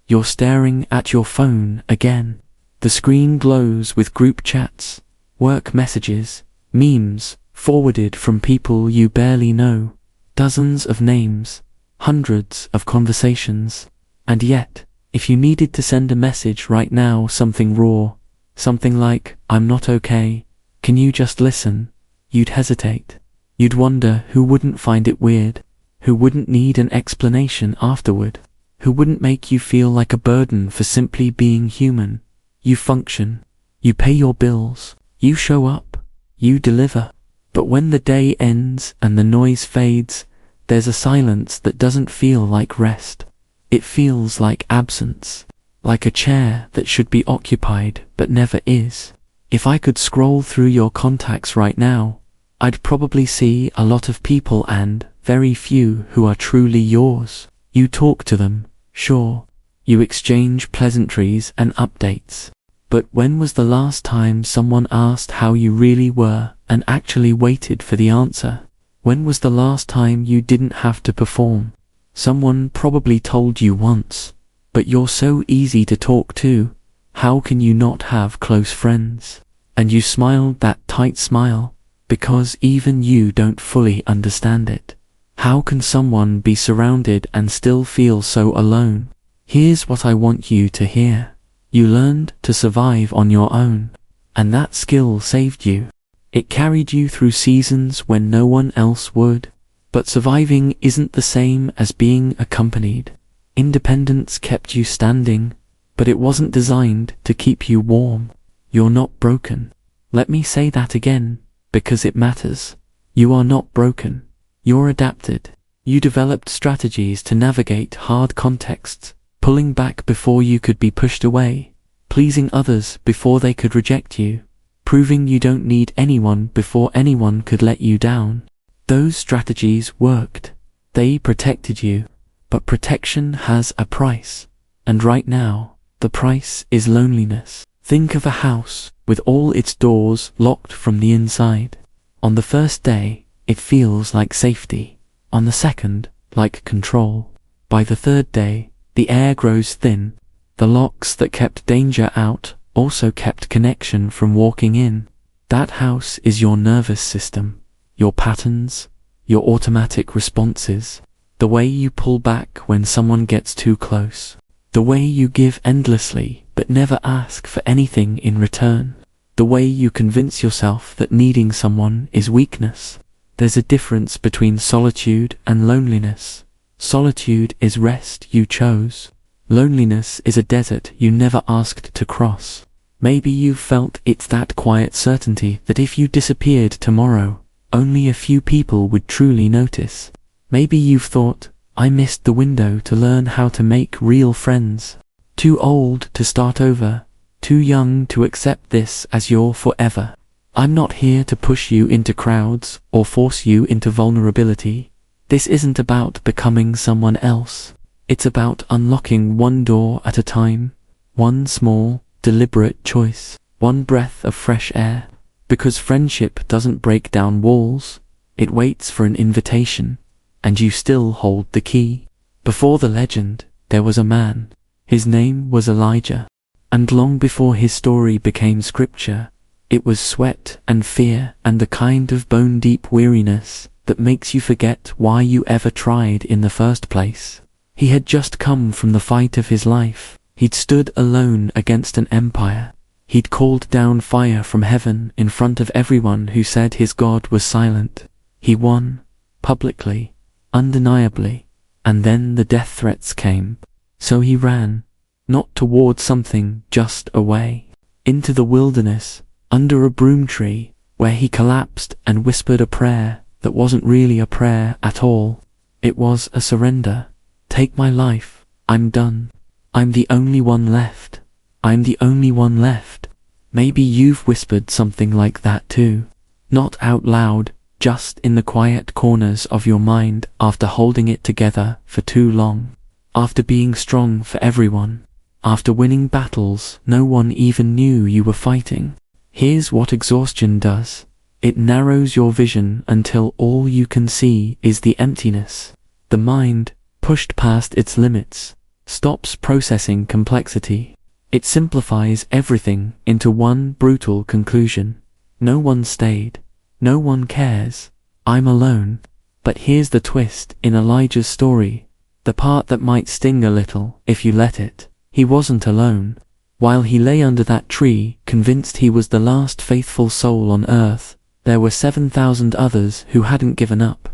You're staring at your phone again. The screen glows with group chats, work messages, memes, forwarded from people you barely know, dozens of names, hundreds of conversations. And yet, if you needed to send a message right now, something raw, something like, "I'm not okay, can you just listen?" you'd hesitate. You'd wonder who wouldn't find it weird, who wouldn't need an explanation afterward, who wouldn't make you feel like a burden for simply being human. You function, you pay your bills, you show up, you deliver. But when the day ends and the noise fades, there's a silence that doesn't feel like rest. It feels like absence, like a chair that should be occupied but never is. If I could scroll through your contacts right now, I'd probably see a lot of people and very few who are truly yours. You talk to them, sure. You exchange pleasantries and updates. But when was the last time someone asked how you really were and actually waited for the answer? When was the last time you didn't have to perform? Someone probably told you once, but you're so easy to talk to. How can you not have close friends? And you smiled that tight smile, because even you don't fully understand it. How can someone be surrounded and still feel so alone? Here's what I want you to hear. You learned to survive on your own, and that skill saved you. It carried you through seasons when no one else would. But surviving isn't the same as being accompanied. Independence kept you standing, but it wasn't designed to keep you warm. You're not broken. Let me say that again, because it matters. You are not broken. You're adapted. You developed strategies to navigate hard contexts, pulling back before you could be pushed away, pleasing others before they could reject you, proving you don't need anyone before anyone could let you down. Those strategies worked. They protected you. But protection has a price. And right now, the price is loneliness. Think of a house with all its doors locked from the inside. On the first day, it feels like safety. On the second, like control. By the third day, the air grows thin. The locks that kept danger out also kept connection from walking in. That house is your nervous system. Your patterns, your automatic responses, the way you pull back when someone gets too close, the way you give endlessly but never ask for anything in return, the way you convince yourself that needing someone is weakness. There's a difference between solitude and loneliness. Solitude is rest you chose. Loneliness is a desert you never asked to cross. Maybe you've felt it's that quiet certainty that if you disappeared tomorrow, only a few people would truly notice. Maybe you've thought, I missed the window to learn how to make real friends. Too old to start over, too young to accept this as your forever. I'm not here to push you into crowds or force you into vulnerability. This isn't about becoming someone else. It's about unlocking one door at a time, one small, deliberate choice, one breath of fresh air. Because friendship doesn't break down walls, it waits for an invitation, and you still hold the key. Before the legend, there was a man. His name was Elijah. And long before his story became scripture, it was sweat and fear and the kind of bone-deep weariness that makes you forget why you ever tried in the first place. He had just come from the fight of his life. He'd stood alone against an empire. He'd called down fire from heaven in front of everyone who said his God was silent. He won, publicly, undeniably, and then the death threats came. So he ran, not toward something, just away, into the wilderness, under a broom tree, where he collapsed and whispered a prayer that wasn't really a prayer at all. It was a surrender. Take my life, I'm done. I'm the only one left. I'm the only one left. Maybe you've whispered something like that too. Not out loud, just in the quiet corners of your mind after holding it together for too long. After being strong for everyone. After winning battles no one even knew you were fighting. Here's what exhaustion does. It narrows your vision until all you can see is the emptiness. The mind, pushed past its limits, stops processing complexity. It simplifies everything into one brutal conclusion. No one stayed. No one cares. I'm alone. But here's the twist in Elijah's story, the part that might sting a little if you let it. He wasn't alone. While he lay under that tree, convinced he was the last faithful soul on earth, there were 7,000 others who hadn't given up.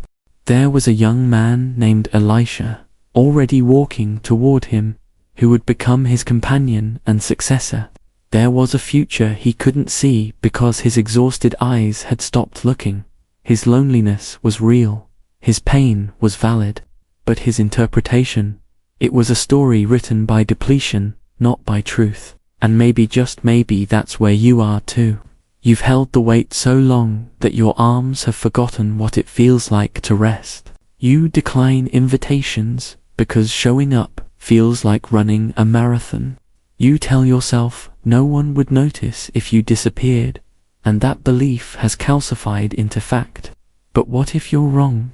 There was a young man named Elisha, already walking toward him, who would become his companion and successor. There was a future he couldn't see because his exhausted eyes had stopped looking. His loneliness was real. His pain was valid. But his interpretation, it was a story written by depletion, not by truth. And maybe, just maybe, that's where you are too. You've held the weight so long that your arms have forgotten what it feels like to rest. You decline invitations because showing up feels like running a marathon. You tell yourself no one would notice if you disappeared, and that belief has calcified into fact. But what if you're wrong?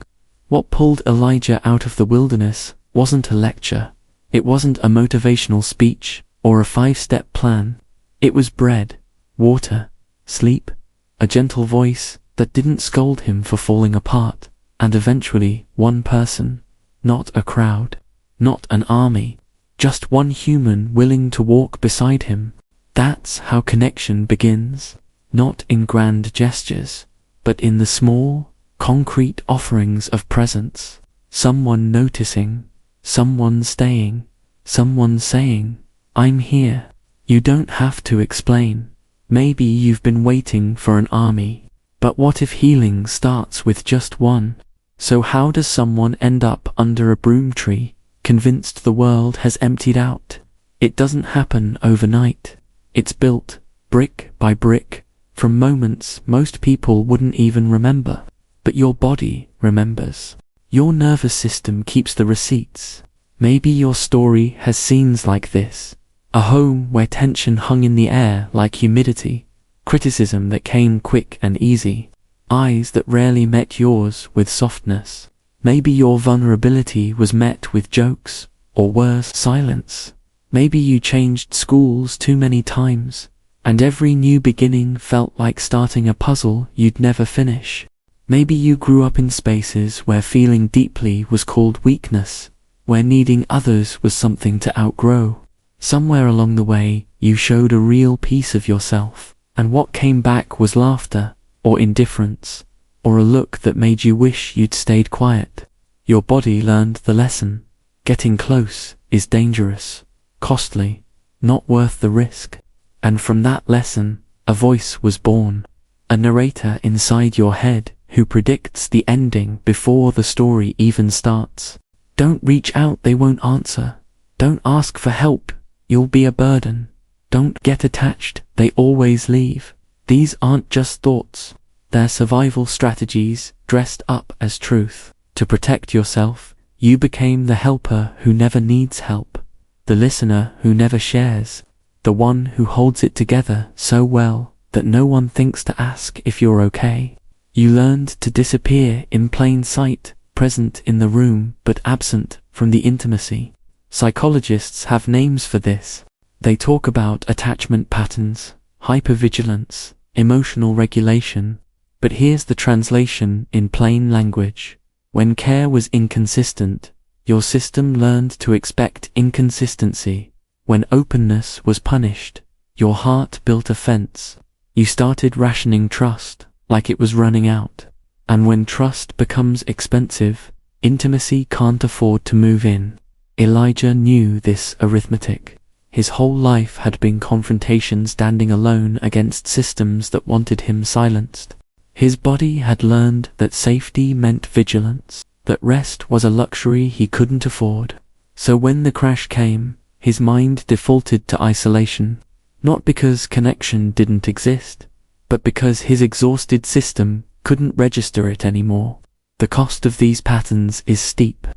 What pulled Elijah out of the wilderness wasn't a lecture. It wasn't a motivational speech or a 5-step plan. It was bread, water, sleep, a gentle voice that didn't scold him for falling apart, and eventually one person, not a crowd, not an army, just one human willing to walk beside him. That's how connection begins, not in grand gestures, but in the small, concrete offerings of presence. Someone noticing, someone staying, someone saying, I'm here. You don't have to explain. Maybe you've been waiting for an army. But what if healing starts with just one? So how does someone end up under a broom tree, convinced the world has emptied out? It doesn't happen overnight. It's built, brick by brick, from moments most people wouldn't even remember. But your body remembers. Your nervous system keeps the receipts. Maybe your story has scenes like this. A home where tension hung in the air like humidity, criticism that came quick and easy, eyes that rarely met yours with softness. Maybe your vulnerability was met with jokes, or worse, silence. Maybe you changed schools too many times, and every new beginning felt like starting a puzzle you'd never finish. Maybe you grew up in spaces where feeling deeply was called weakness, where needing others was something to outgrow. Somewhere along the way, you showed a real piece of yourself, and what came back was laughter, or indifference, or a look that made you wish you'd stayed quiet. Your body learned the lesson. Getting close is dangerous, costly, not worth the risk. And from that lesson, a voice was born, a narrator inside your head who predicts the ending before the story even starts. Don't reach out, they won't answer. Don't ask for help, you'll be a burden. Don't get attached, they always leave. These aren't just thoughts. They're survival strategies dressed up as truth. To protect yourself, you became the helper who never needs help, the listener who never shares, the one who holds it together so well that no one thinks to ask if you're okay. You learned to disappear in plain sight, present in the room but absent from the intimacy. Psychologists have names for this. They talk about attachment patterns, hypervigilance, emotional regulation. But here's the translation in plain language. When care was inconsistent, your system learned to expect inconsistency. When openness was punished, your heart built a fence. You started rationing trust, like it was running out. And when trust becomes expensive, intimacy can't afford to move in. Elijah knew this arithmetic. His whole life had been confrontation, standing alone against systems that wanted him silenced. His body had learned that safety meant vigilance, that rest was a luxury he couldn't afford. So when the crash came, his mind defaulted to isolation, not because connection didn't exist, but because his exhausted system couldn't register it anymore. The cost of these patterns is steep.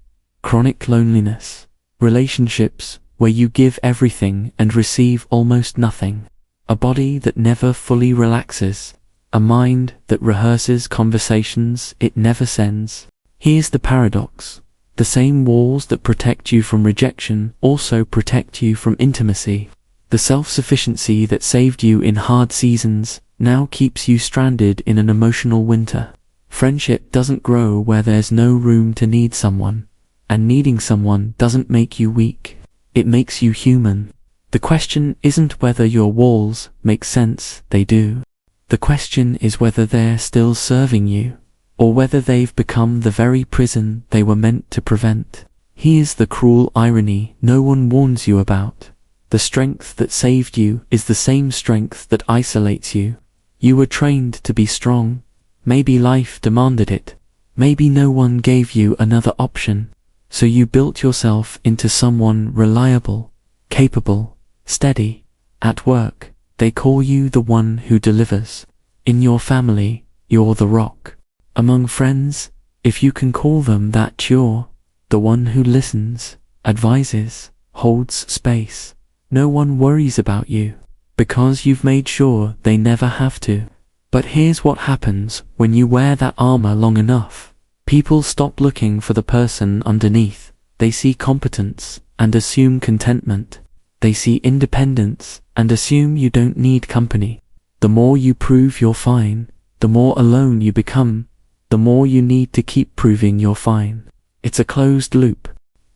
Chronic loneliness, relationships where you give everything and receive almost nothing, a body that never fully relaxes, a mind that rehearses conversations it never sends. Here's the paradox. The same walls that protect you from rejection also protect you from intimacy. The self-sufficiency that saved you in hard seasons now keeps you stranded in an emotional winter. Friendship doesn't grow where there's no room to need someone, and needing someone doesn't make you weak. It makes you human. The question isn't whether your walls make sense, they do. The question is whether they're still serving you, or whether they've become the very prison they were meant to prevent. Here's the cruel irony no one warns you about. The strength that saved you is the same strength that isolates you. You were trained to be strong. Maybe life demanded it. Maybe no one gave you another option. So you built yourself into someone reliable, capable, steady. At work, they call you the one who delivers. In your family, you're the rock. Among friends, if you can call them that, you're the one who listens, advises, holds space. No one worries about you, because you've made sure they never have to. But here's what happens when you wear that armor long enough. People stop looking for the person underneath. They see competence and assume contentment. They see independence and assume you don't need company. The more you prove you're fine, the more alone you become, the more you need to keep proving you're fine. It's a closed loop,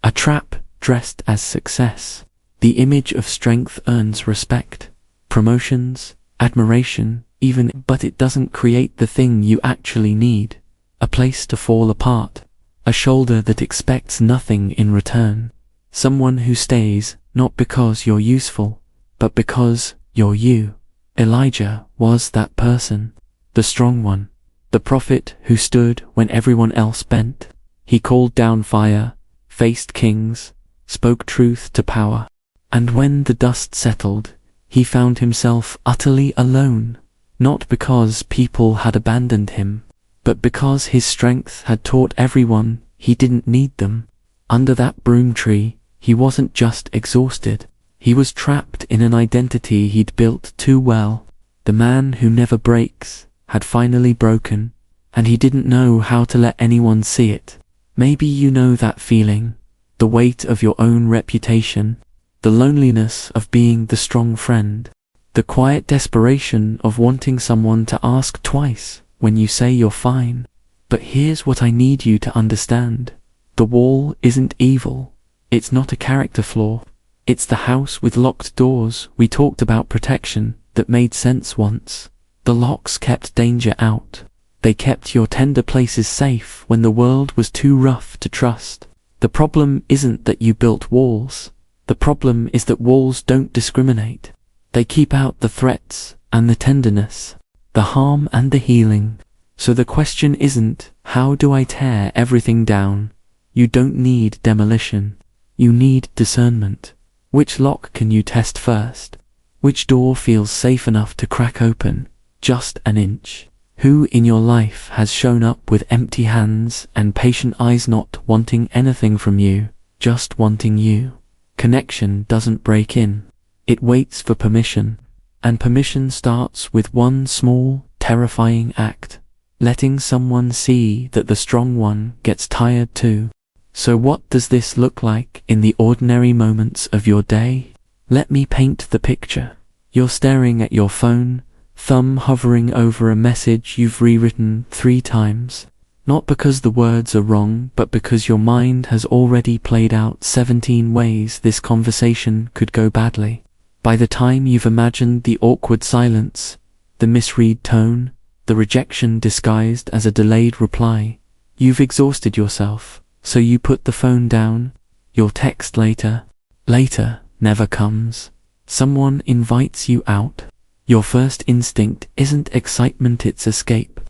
a trap dressed as success. The image of strength earns respect, promotions, admiration, even, but it doesn't create the thing you actually need. A place to fall apart, a shoulder that expects nothing in return. Someone who stays, not because you're useful, but because you're you. Elijah was that person, the strong one, the prophet who stood when everyone else bent. He called down fire, faced kings, spoke truth to power. And when the dust settled, he found himself utterly alone, not because people had abandoned him, but because his strength had taught everyone he didn't need them. Under that broom tree, he wasn't just exhausted. He was trapped in an identity he'd built too well. The man who never breaks had finally broken, and he didn't know how to let anyone see it. Maybe you know that feeling, the weight of your own reputation, the loneliness of being the strong friend, the quiet desperation of wanting someone to ask twice when you say you're fine. But here's what I need you to understand. The wall isn't evil. It's not a character flaw. It's the house with locked doors. We talked about protection that made sense once. The locks kept danger out. They kept your tender places safe when the world was too rough to trust. The problem isn't that you built walls. The problem is that walls don't discriminate. They keep out the threats and the tenderness, the harm and the healing. So the question isn't, how do I tear everything down? You don't need demolition. You need discernment. Which lock can you test first? Which door feels safe enough to crack open, just an inch? Who in your life has shown up with empty hands and patient eyes, not wanting anything from you, just wanting you? Connection doesn't break in. It waits for permission. And permission starts with one small, terrifying act. Letting someone see that the strong one gets tired too. So what does this look like in the ordinary moments of your day? Let me paint the picture. You're staring at your phone, thumb hovering over a message you've rewritten 3 times. Not because the words are wrong, but because your mind has already played out 17 ways this conversation could go badly. By the time you've imagined the awkward silence, the misread tone, the rejection disguised as a delayed reply, you've exhausted yourself, so you put the phone down. You'll text later. Later never comes. Someone invites you out. Your first instinct isn't excitement, it's escape.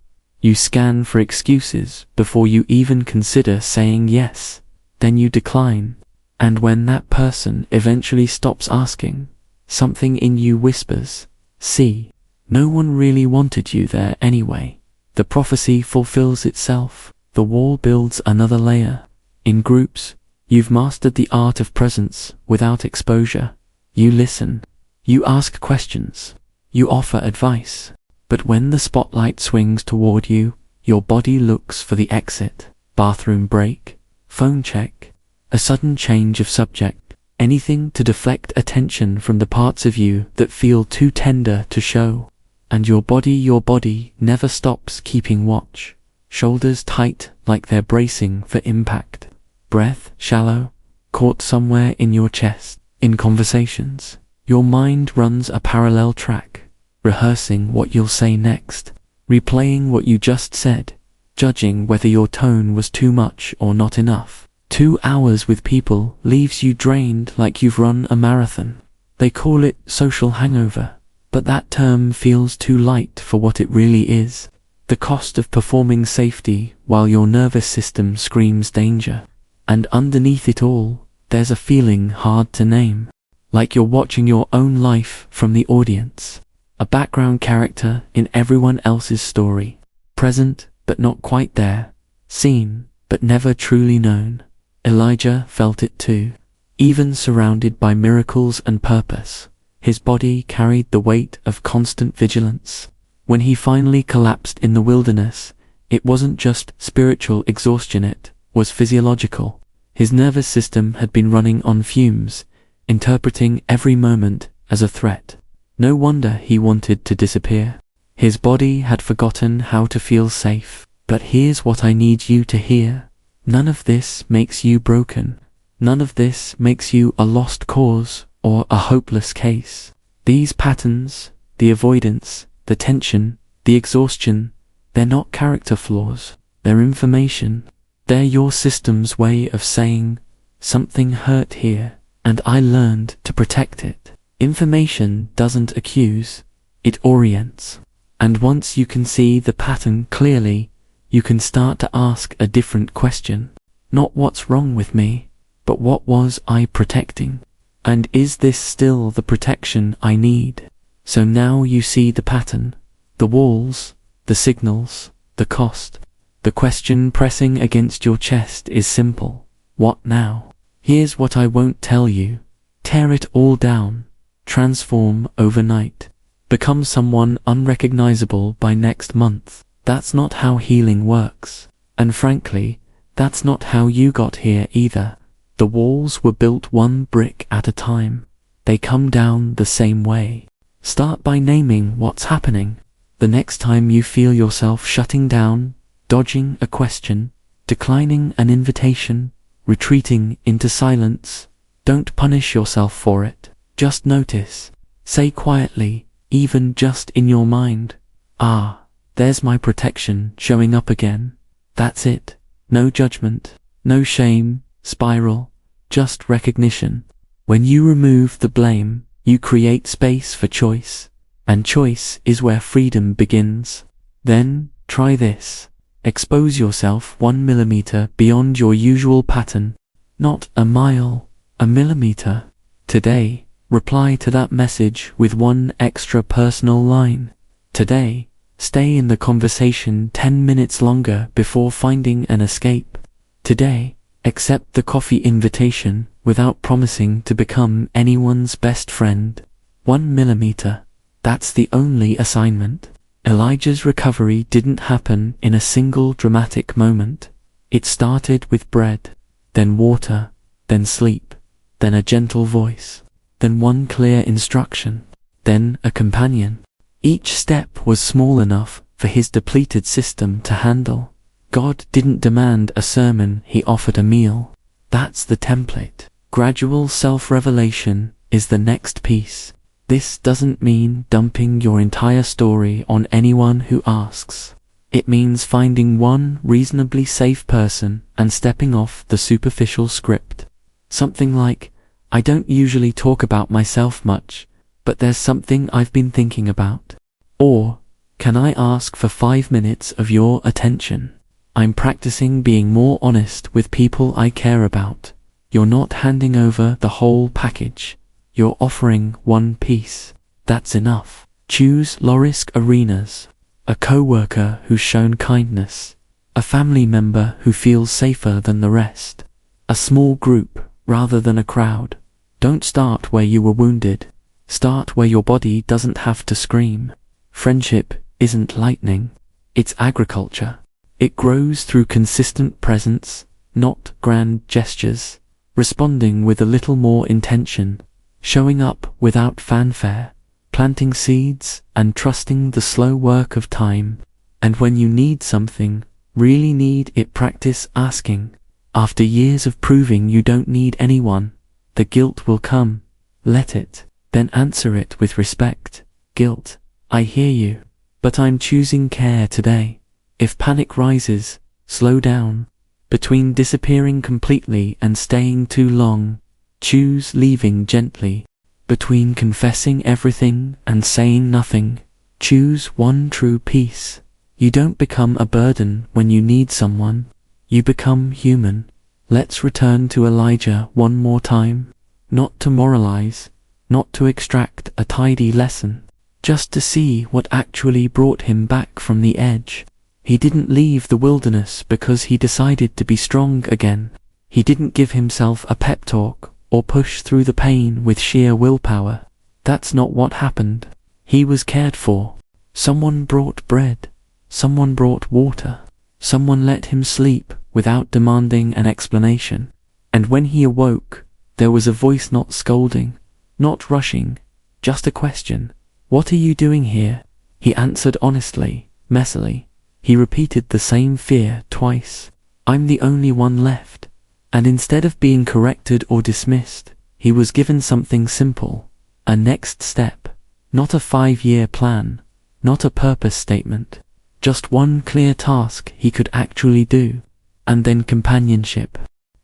You scan for excuses before you even consider saying yes. Then you decline. And when that person eventually stops asking, something in you whispers, see, no one really wanted you there anyway. The prophecy fulfills itself. The wall builds another layer. In groups, you've mastered the art of presence without exposure. You listen. You ask questions. You offer advice. But when the spotlight swings toward you, your body looks for the exit. Bathroom break, phone check, a sudden change of subject, anything to deflect attention from the parts of you that feel too tender to show. And your body never stops keeping watch. Shoulders tight like they're bracing for impact. Breath shallow, caught somewhere in your chest. In conversations, your mind runs a parallel track, rehearsing what you'll say next, replaying what you just said, judging whether your tone was too much or not enough. 2 hours with people leaves you drained like you've run a marathon. They call it social hangover, but that term feels too light for what it really is. The cost of performing safety while your nervous system screams danger. And underneath it all, there's a feeling hard to name. Like you're watching your own life from the audience. A background character in everyone else's story. Present, but not quite there. Seen, but never truly known. Elijah felt it too. Even surrounded by miracles and purpose, his body carried the weight of constant vigilance. When he finally collapsed in the wilderness, it wasn't just spiritual exhaustion, it was physiological. His nervous system had been running on fumes, interpreting every moment as a threat. No wonder he wanted to disappear. His body had forgotten how to feel safe. But here's what I need you to hear. None of this makes you broken. None of this makes you a lost cause or a hopeless case. These patterns, the avoidance, the tension, the exhaustion, they're not character flaws. They're information. They're your system's way of saying, something hurt here, and I learned to protect it. Information doesn't accuse, it orients. And once you can see the pattern clearly, you can start to ask a different question. Not what's wrong with me, but what was I protecting? And is this still the protection I need? So now you see the pattern, the walls, the signals, the cost. The question pressing against your chest is simple. What now? Here's what I won't tell you. Tear it all down. Transform overnight. Become someone unrecognizable by next month. That's not how healing works. And frankly, that's not how you got here either. The walls were built one brick at a time. They come down the same way. Start by naming what's happening. The next time you feel yourself shutting down, dodging a question, declining an invitation, retreating into silence, don't punish yourself for it. Just notice. Say quietly, even just in your mind, "Ah, there's my protection showing up again." That's it. No judgment, no shame, spiral, just recognition. When you remove the blame, you create space for choice, and choice is where freedom begins. Then, try this. Expose yourself 1 millimeter beyond your usual pattern. Not a mile, a millimeter. Today, reply to that message with 1 extra personal line. Today, stay in the conversation 10 minutes longer before finding an escape. Today, accept the coffee invitation without promising to become anyone's best friend. 1 millimeter. That's the only assignment. Elijah's recovery didn't happen in a single dramatic moment. It started with bread, then water, then sleep, then a gentle voice, then 1 clear instruction, then a companion. Each step was small enough for his depleted system to handle. God didn't demand a sermon, he offered a meal. That's the template. Gradual self-revelation is the next piece. This doesn't mean dumping your entire story on anyone who asks. It means finding 1 reasonably safe person and stepping off the superficial script. Something like, "I don't usually talk about myself much, but there's something I've been thinking about." Or, "Can I ask for 5 minutes of your attention? I'm practicing being more honest with people I care about." You're not handing over the whole package. You're offering 1 piece. That's enough. Choose low-risk arenas. A co-worker who's shown kindness. A family member who feels safer than the rest. A small group rather than a crowd. Don't start where you were wounded. Start where your body doesn't have to scream. Friendship isn't lightning. It's agriculture. It grows through consistent presence, not grand gestures, responding with a little more intention, showing up without fanfare, planting seeds and trusting the slow work of time. And when you need something, really need it, practice asking. After years of proving you don't need anyone, the guilt will come. Let it, then answer it with respect. Guilt, I hear you, but I'm choosing care today. If panic rises, slow down. Between disappearing completely and staying too long, choose leaving gently. Between confessing everything and saying nothing, choose one true peace. You don't become a burden when you need someone. You become human. Let's return to Elijah one more time. Not to moralize, not to extract a tidy lesson, just to see what actually brought him back from the edge. He didn't leave the wilderness because he decided to be strong again. He didn't give himself a pep talk or push through the pain with sheer willpower. That's not what happened. He was cared for. Someone brought bread. Someone brought water. Someone let him sleep without demanding an explanation. And when he awoke, there was a voice, not scolding, not rushing, just a question. What are you doing here? He answered honestly, messily. He repeated the same fear twice. I'm the only one left. And instead of being corrected or dismissed, he was given something simple, a next step, not a 5-year plan, not a purpose statement, just one clear task he could actually do. And then companionship.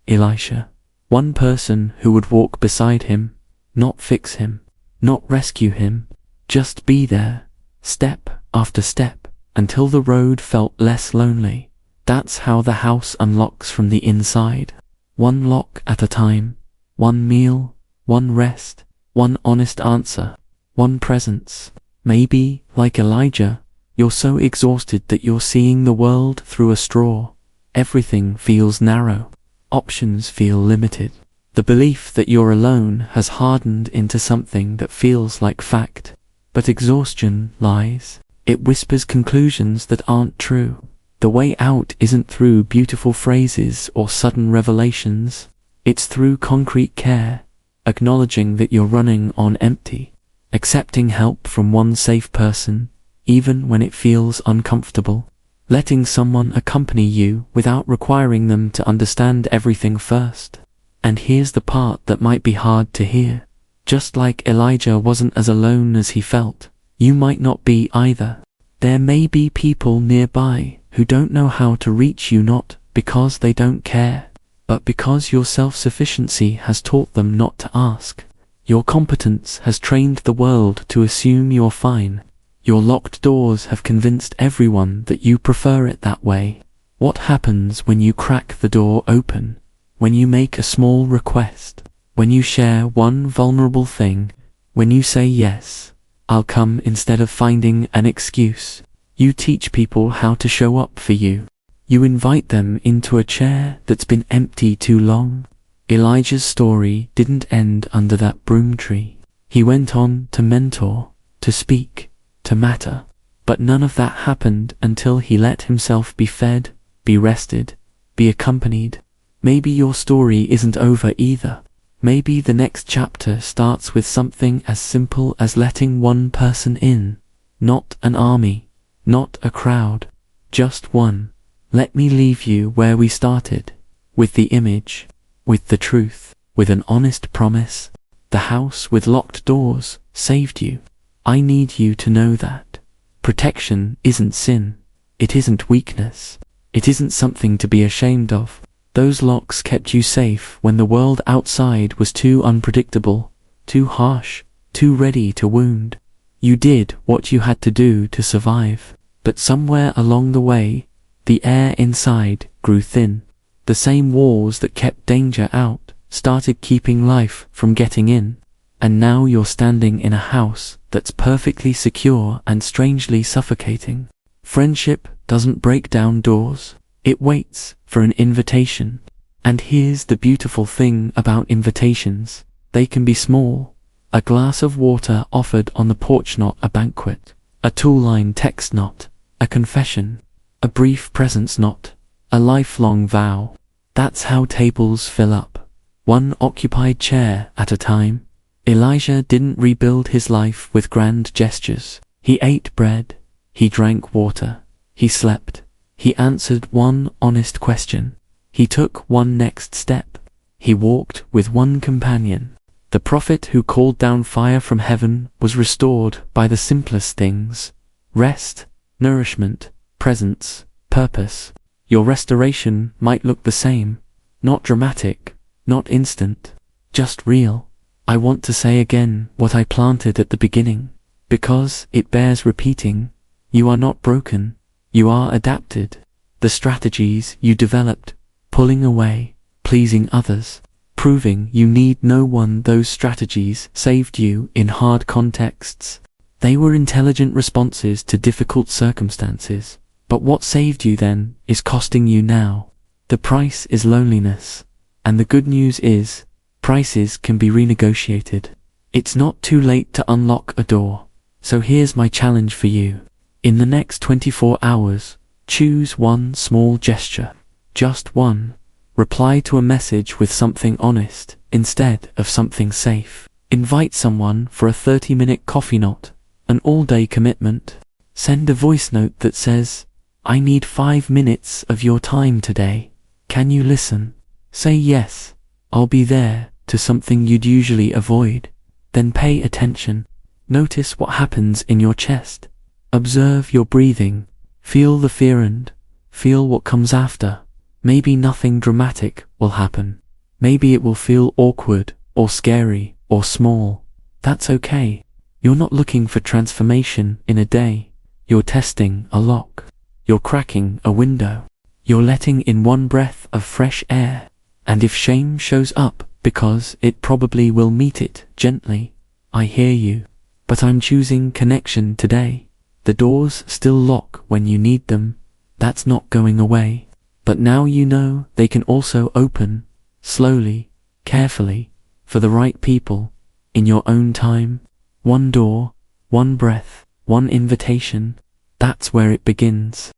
Elisha. One person who would walk beside him, not fix him, not rescue him, just be there, step after step, until the road felt less lonely. That's how the house unlocks from the inside. One lock at a time, one meal, one rest, one honest answer, one presence. Maybe, like Elijah, you're so exhausted that you're seeing the world through a straw. Everything feels narrow. Options feel limited. The belief that you're alone has hardened into something that feels like fact. But exhaustion lies. It whispers conclusions that aren't true. The way out isn't through beautiful phrases or sudden revelations. It's through concrete care, acknowledging that you're running on empty, accepting help from one safe person, even when it feels uncomfortable, letting someone accompany you without requiring them to understand everything first. And here's the part that might be hard to hear. Just like Elijah wasn't as alone as he felt, you might not be either. There may be people nearby who don't know how to reach you, not because they don't care, but because your self-sufficiency has taught them not to ask. Your competence has trained the world to assume you're fine. Your locked doors have convinced everyone that you prefer it that way. What happens when you crack the door open? When you make a small request? When you share one vulnerable thing? When you say yes, I'll come instead of finding an excuse? You teach people how to show up for you. You invite them into a chair that's been empty too long. Elijah's story didn't end under that broom tree. He went on to mentor, to speak, to matter. But none of that happened until he let himself be fed, be rested, be accompanied. Maybe your story isn't over either. Maybe the next chapter starts with something as simple as letting one person in. Not an army, not a crowd, just one. Let me leave you where we started, with the image, with the truth, with an honest promise. The house with locked doors saved you. I need you to know that. Protection isn't sin. It isn't weakness. It isn't something to be ashamed of. Those locks kept you safe when the world outside was too unpredictable, too harsh, too ready to wound. You did what you had to do to survive, but somewhere along the way, the air inside grew thin. The same walls that kept danger out started keeping life from getting in. And now you're standing in a house that's perfectly secure and strangely suffocating. Friendship doesn't break down doors. It waits for an invitation. And here's the beautiful thing about invitations. They can be small. A glass of water offered on the porch, not a banquet. A two-line text, not a confession. A brief presence, not a lifelong vow. That's how tables fill up, one occupied chair at a time. Elijah didn't rebuild his life with grand gestures. He ate bread, he drank water, he slept, he answered one honest question, he took one next step, he walked with one companion. The prophet who called down fire from heaven was restored by the simplest things: rest, nourishment, presence, purpose. Your restoration might look the same, not dramatic, not instant, just real. I want to say again what I planted at the beginning, because it bears repeating. You are not broken, you are adapted. The strategies you developed, pulling away, pleasing others, proving you need no one, those strategies saved you in hard contexts. They were intelligent responses to difficult circumstances. But what saved you then is costing you now. The price is loneliness. And the good news is, prices can be renegotiated. It's not too late to unlock a door. So here's my challenge for you. In the next 24 hours, choose one small gesture. Just one. Reply to a message with something honest instead of something safe. Invite someone for a 30-minute coffee, not an all-day commitment. Send a voice note that says, I need 5 minutes of your time today. Can you listen? Say yes, I'll be there, to something you'd usually avoid. Then pay attention. Notice what happens in your chest. Observe your breathing. Feel the fear and feel what comes after. Maybe nothing dramatic will happen. Maybe it will feel awkward or scary or small. That's okay. You're not looking for transformation in a day. You're testing a lock. You're cracking a window. You're letting in one breath of fresh air. And if shame shows up, because it probably will meet it gently, I hear you. But I'm choosing connection today. The doors still lock when you need them. That's not going away. But now you know they can also open, slowly, carefully, for the right people, in your own time. One door, one breath, one invitation. That's where it begins.